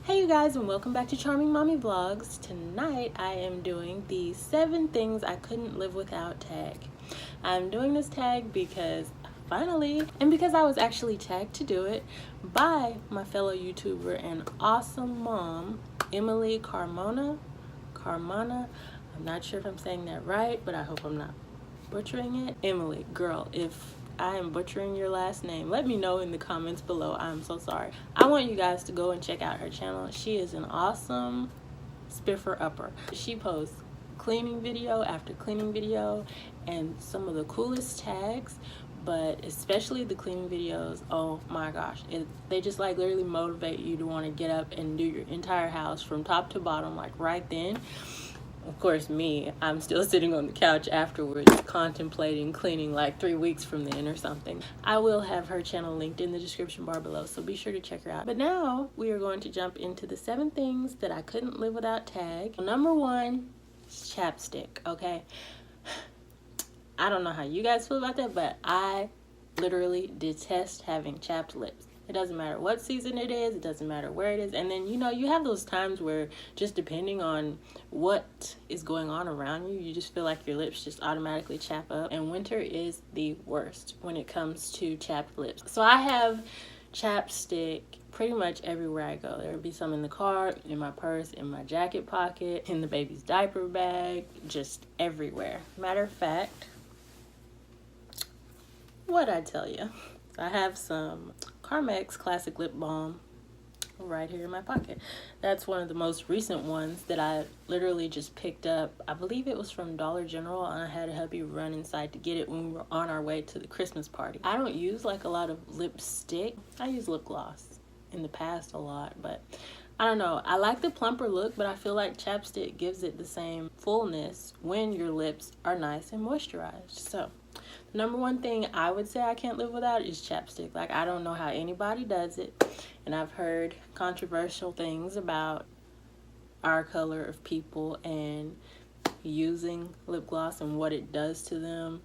Hey you guys, and welcome back to Charming Mommy Vlogs. Tonight I am doing the 7 things I couldn't live without tag. I'm doing this tag because because I was actually tagged to do it by my fellow YouTuber and awesome mom, Emily Carmona. I'm not sure if I'm saying that right, but I hope I'm not butchering it. Emily, girl, if I am butchering your last name, let me know in the comments below. I'm so sorry. I want you guys to go and check out her channel. She is an awesome spiffer upper. She posts cleaning video after cleaning video and some of the coolest tags, but especially the cleaning videos, oh my gosh, they just like literally motivate you to want to get up and do your entire house from top to bottom like right then. Of course, I'm still sitting on the couch afterwards contemplating cleaning like 3 weeks from then or something. I will have her channel linked in the description bar below, so be sure to check her out. But now we are going to jump into the 7 things that I couldn't live without tag. Number 1 is chapstick, okay? I don't know how you guys feel about that, but I literally detest having chapped lips. It doesn't matter what season it is, it doesn't matter where it is. And then, you have those times where just depending on what is going on around you, you just feel like your lips just automatically chap up. And winter is the worst when it comes to chapped lips. So I have chapstick pretty much everywhere I go. There would be some in the car, in my purse, in my jacket pocket, in the baby's diaper bag, just everywhere. Matter of fact, what'd I tell you? I have some Carmex Classic Lip Balm right here in my pocket. That's one of the most recent ones that I literally just picked up. I believe it was from Dollar General, and I had a hubby run inside to get it when we were on our way to the Christmas party. I don't use like a lot of lipstick. I use lip gloss in the past a lot, but I don't know. I like the plumper look, but I feel like chapstick gives it the same fullness when your lips are nice and moisturized. So number 1 thing I would say I can't live without is chapstick. Like, I don't know how anybody does it, and I've heard controversial things about our color of people and using lip gloss and what it does to them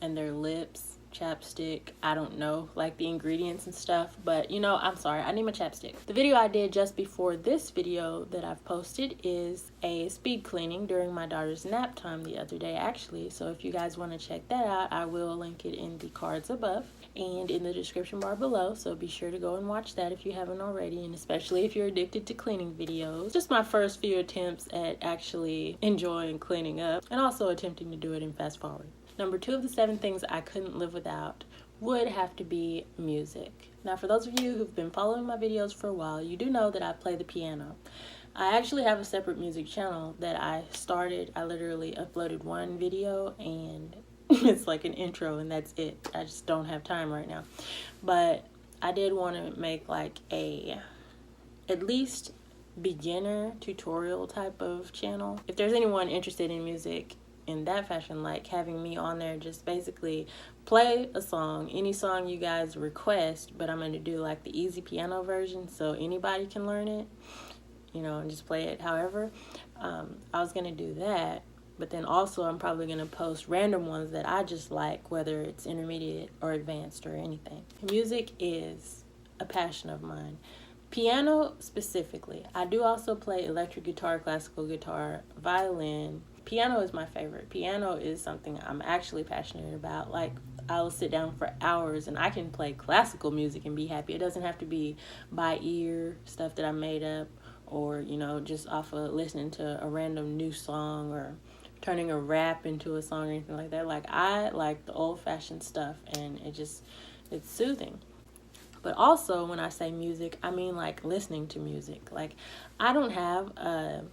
and their lips. Chapstick, I don't know, like the ingredients and stuff, but I'm sorry, I need my chapstick. The video I did just before this video that I've posted is a speed cleaning during my daughter's nap time the other day, actually. So if you guys want to check that out, I will link it in the cards above and in the description bar below, so be sure to go and watch that if you haven't already, and especially if you're addicted to cleaning videos. Just my first few attempts at actually enjoying cleaning up, and also attempting to do it in fast forward. Number 2 of the 7 things I couldn't live without would have to be music. Now, for those of you who've been following my videos for a while, you do know that I play the piano. I actually have a separate music channel that I started. I literally uploaded 1 video and it's like an intro and that's it. I just don't have time right now. But I did want to make like at least beginner tutorial type of channel. If there's anyone interested in music in that fashion, like having me on there, just basically play a song, any song you guys request, but I'm going to do like the easy piano version so anybody can learn it, and just play it however. I was going to do that, but then also I'm probably going to post random ones that I just like, whether it's intermediate or advanced or anything. Music is a passion of mine. Piano specifically. I do also play electric guitar, classical guitar, violin. Piano is my favorite. Piano is something I'm actually passionate about. Like, I'll sit down for hours and I can play classical music and be happy. It doesn't have to be by ear stuff that I made up, or just off of listening to a random new song or turning a rap into a song or anything like that. Like, I like the old-fashioned stuff, and it's soothing. But also, when I say music, I mean like listening to music. Like, I don't have a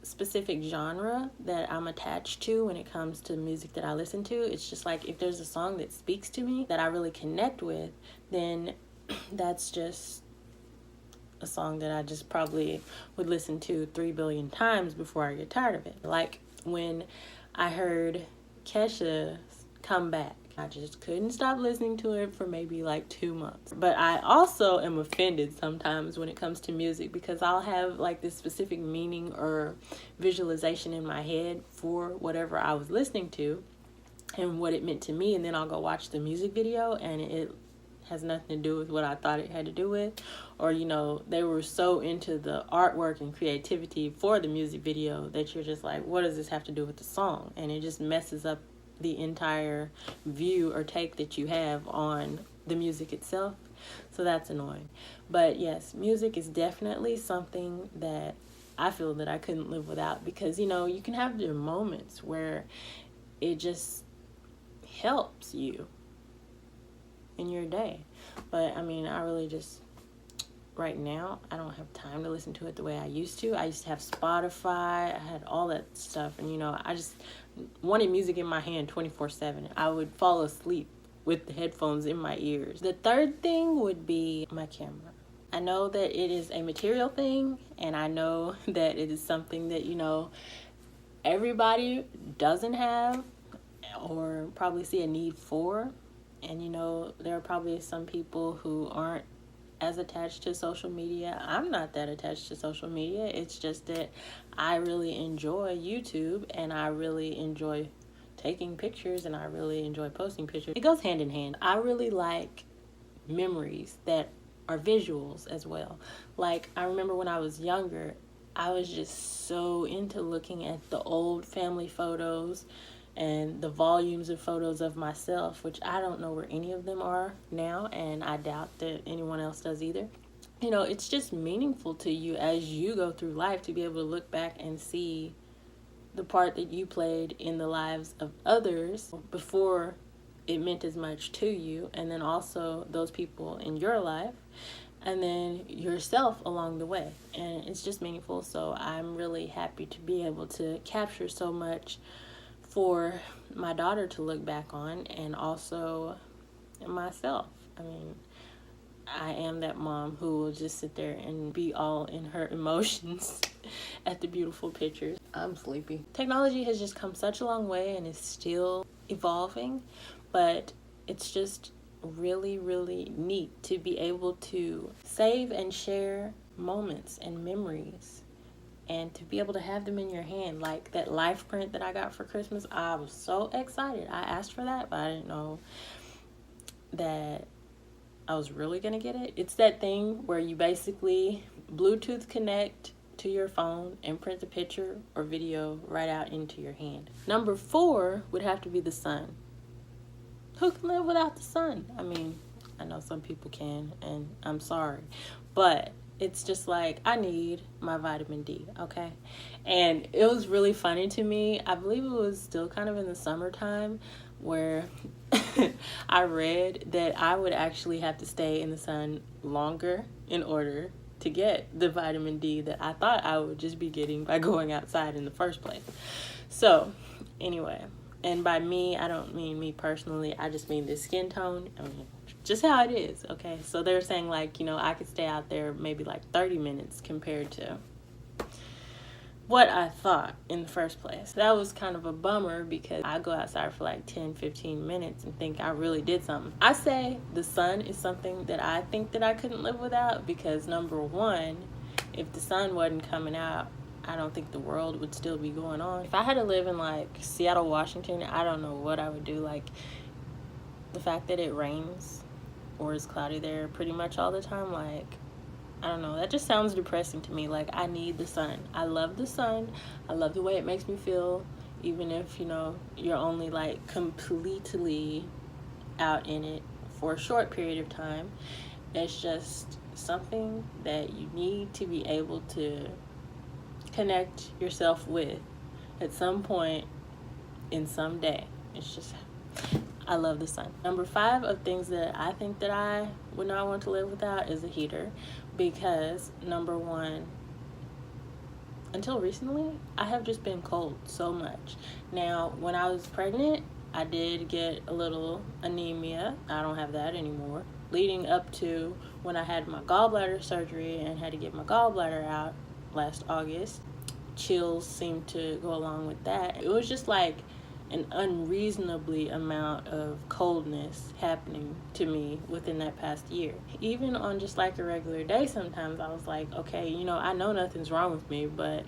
specific genre that I'm attached to when it comes to music that I listen to. It's just like, if there's a song that speaks to me that I really connect with, then that's just a song that I just probably would listen to 3 billion times before I get tired of it. Like when I heard Kesha's Come Back, I just couldn't stop listening to it for maybe like 2 months. But I also am offended sometimes when it comes to music, because I'll have like this specific meaning or visualization in my head for whatever I was listening to and what it meant to me, and then I'll go watch the music video and it has nothing to do with what I thought it had to do with, or you know, they were so into the artwork and creativity for the music video that you're just like, what does this have to do with the song? And it just messes up the entire view or take that you have on the music itself. So that's annoying. But yes, music is definitely something that I feel that I couldn't live without, because you know, you can have your moments where it just helps you in your day. But I mean, I really just, right now, I don't have time to listen to it the way I used to. I used to have Spotify, I had all that stuff, and you know, I just wanted music in my hand 24/7. I would fall asleep with the headphones in my ears. The third thing would be my camera. I know that it is a material thing, and I know that it is something that, you know, everybody doesn't have or probably see a need for. And you know, there are probably some people who aren't as attached to social media. I'm not that attached to social media. It's just that I really enjoy YouTube, and I really enjoy taking pictures, and I really enjoy posting pictures. It goes hand in hand. I really like memories that are visuals as well. Like, I remember when I was younger, I was just so into looking at the old family photos and the volumes of photos of myself, which I don't know where any of them are now, and I doubt that anyone else does either. You know, it's just meaningful to you as you go through life to be able to look back and see the part that you played in the lives of others before it meant as much to you, and then also those people in your life, and then yourself along the way. And it's just meaningful. So I'm really happy to be able to capture so much for my daughter to look back on, and also myself. I mean, I am that mom who will just sit there and be all in her emotions at the beautiful pictures. I'm sleepy. Technology has just come such a long way and is still evolving, but it's just really, really neat to be able to save and share moments and memories, and to be able to have them in your hand. Like that life print that I got for Christmas, I was so excited. I asked for that, but I didn't know that I was really gonna get it. It's that thing where you basically Bluetooth connect to your phone and print the picture or video right out into your hand. Number 4 would have to be the sun. Who can live without the sun? I mean, I know some people can, and I'm sorry, but it's just like, I need my vitamin D, okay? And it was really funny to me. I believe it was still kind of in the summertime where I read that I would actually have to stay in the sun longer in order to get the vitamin D that I thought I would just be getting by going outside in the first place. So, anyway, and by me, I don't mean me personally. I just mean the skin tone. I mean, just how it is, okay? So they're saying, like, you know, I could stay out there maybe like 30 minutes compared to what I thought in the first place. That was kind of a bummer, because I go outside for like 10-15 minutes and think I really did something. I say the sun is something that I think that I couldn't live without, because number 1, if the sun wasn't coming out, I don't think the world would still be going on. If I had to live in like Seattle, Washington, I don't know what I would do. Like, the fact that it rains or is cloudy there pretty much all the time, like, I don't know, that just sounds depressing to me. Like, I need the sun. I love the sun. I love the way it makes me feel, even if, you know, you're only like completely out in it for a short period of time. It's just something that you need to be able to connect yourself with at some point in some day. It's just, I love the sun. Number 5 of things that I think that I would not want to live without is a heater, because number 1, until recently, I have just been cold so much. Now, when I was pregnant, I did get a little anemia. I don't have that anymore. Leading up to when I had my gallbladder surgery and had to get my gallbladder out last August, chills seemed to go along with that. It was just like an unreasonably amount of coldness happening to me within that past year. Even on just like a regular day, sometimes I was like, okay, you know, I know nothing's wrong with me, but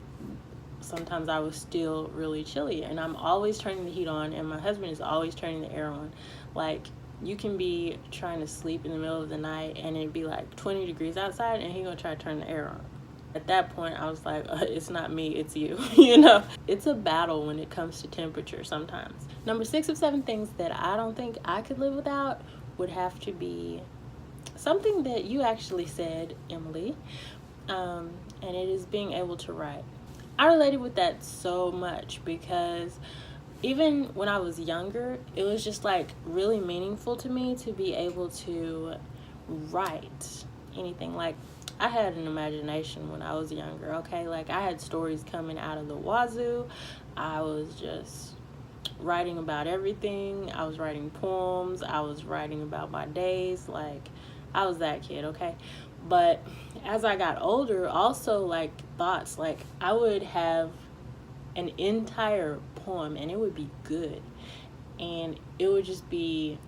sometimes I was still really chilly, and I'm always turning the heat on, and my husband is always turning the air on. Like, You can be trying to sleep in the middle of the night and it'd be like 20 degrees outside and he gonna try to turn the air on. At that point, I was like, it's not me, it's you. You know, it's a battle when it comes to temperature sometimes. Number 6 of 7 things that I don't think I could live without would have to be something that you actually said, Emily, and it is being able to write. I related with that so much because even when I was younger, it was just like really meaningful to me to be able to write anything. Like, I had an imagination when I was younger, okay? Like, I had stories coming out of the wazoo. I was just writing about everything. I was writing poems. I was writing about my days. Like, I was that kid, okay? But as I got older, also, like, thoughts. Like, I would have an entire poem, and it would be good. And it would just be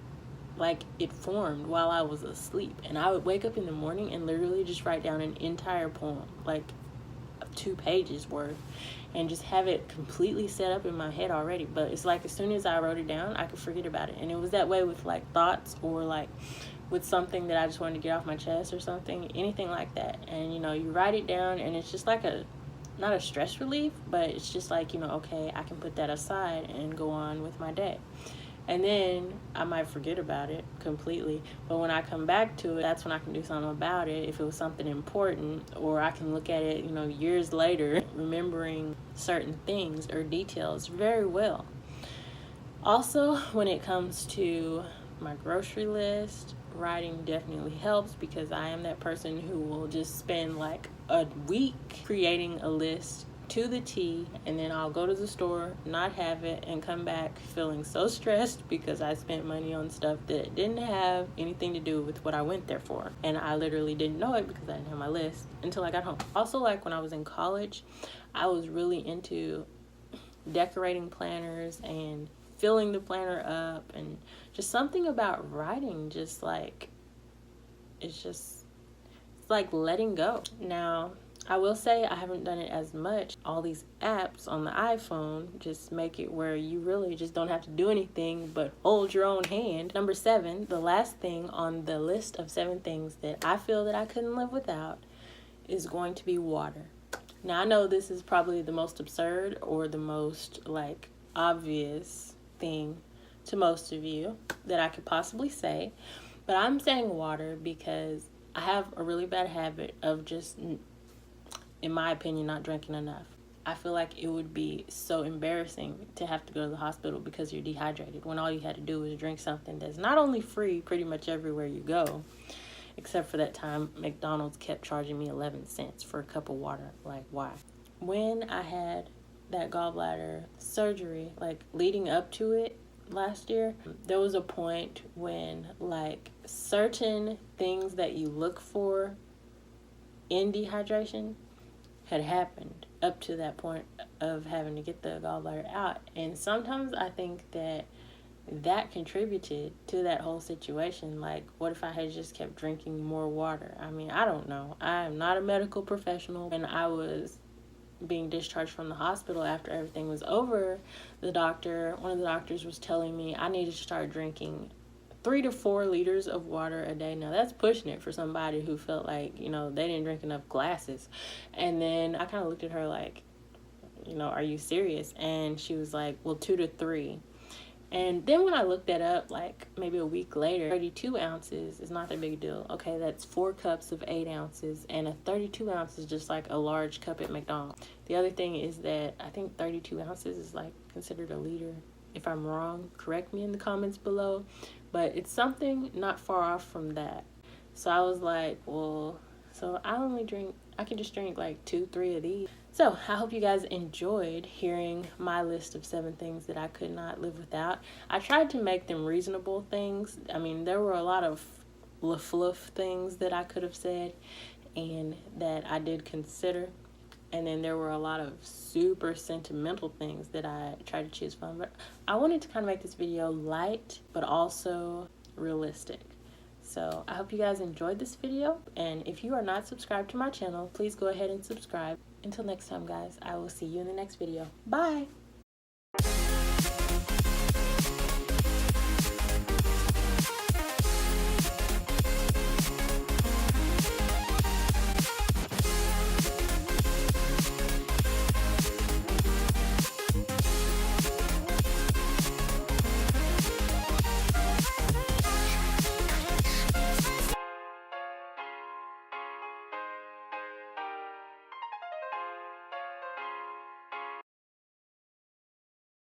like it formed while I was asleep, and I would wake up in the morning and literally just write down an entire poem, like 2 pages worth, and just have it completely set up in my head already. But it's like as soon as I wrote it down, I could forget about it. And it was that way with like thoughts, or like with something that I just wanted to get off my chest or something, anything like that. And you know, you write it down and it's just like not a stress relief, but it's just like, you know, okay, I can put that aside and go on with my day. And then I might forget about it completely. But when I come back to it, that's when I can do something about it if it was something important. Or I can look at it, you know, years later, remembering certain things or details very well. Also, when it comes to my grocery list, writing definitely helps, because I am that person who will just spend like a week creating a list to the T, and then I'll go to the store, not have it, and come back feeling so stressed because I spent money on stuff that didn't have anything to do with what I went there for. And I literally didn't know it because I didn't have my list until I got home. Also, like when I was in college, I was really into decorating planners and filling the planner up, and just something about writing, just like, it's like letting go. Now, I will say I haven't done it as much. All these apps on the iPhone just make it where you really just don't have to do anything but hold your own hand. Number 7, the last thing on the list of 7 things that I feel that I couldn't live without, is going to be water. Now, I know this is probably the most absurd or the most like obvious thing to most of you that I could possibly say, but I'm saying water because I have a really bad habit of just, in my opinion, not drinking enough. I feel like it would be so embarrassing to have to go to the hospital because you're dehydrated, when all you had to do was drink something that's not only free pretty much everywhere you go, except for that time McDonald's kept charging me 11 cents for a cup of water. Like, why? When I had that gallbladder surgery, like leading up to it last year, there was a point when like certain things that you look for in dehydration had happened up to that point of having to get the gallbladder out. And sometimes I think that contributed to that whole situation. Like, what if I had just kept drinking more water? I mean, I don't know. I am not a medical professional. When I was being discharged from the hospital after everything was over, one of the doctors was telling me I needed to start drinking 3 to 4 liters of water a day. Now, that's pushing it for somebody who felt like, you know, they didn't drink enough glasses. And then I kind of looked at her like, you know, are you serious? And she was like, well, 2 to 3. And then when I looked that up, like maybe a week later, 32 ounces is not that big a deal. Okay, that's 4 cups of 8 ounces, and a 32 ounce is just like a large cup at McDonald's. The other thing is that I think 32 ounces is like considered a liter. If I'm wrong, correct me in the comments below. But it's something not far off from that. So I was like, well, so I can just drink like 2-3 of these. So I hope you guys enjoyed hearing my list of 7 things that I could not live without. I tried to make them reasonable things. I mean, there were a lot of fluff things that I could have said and that I did consider. And then there were a lot of super sentimental things that I tried to choose from. But I wanted to kind of make this video light, but also realistic. So I hope you guys enjoyed this video. And if you are not subscribed to my channel, please go ahead and subscribe. Until next time, guys, I will see you in the next video. Bye!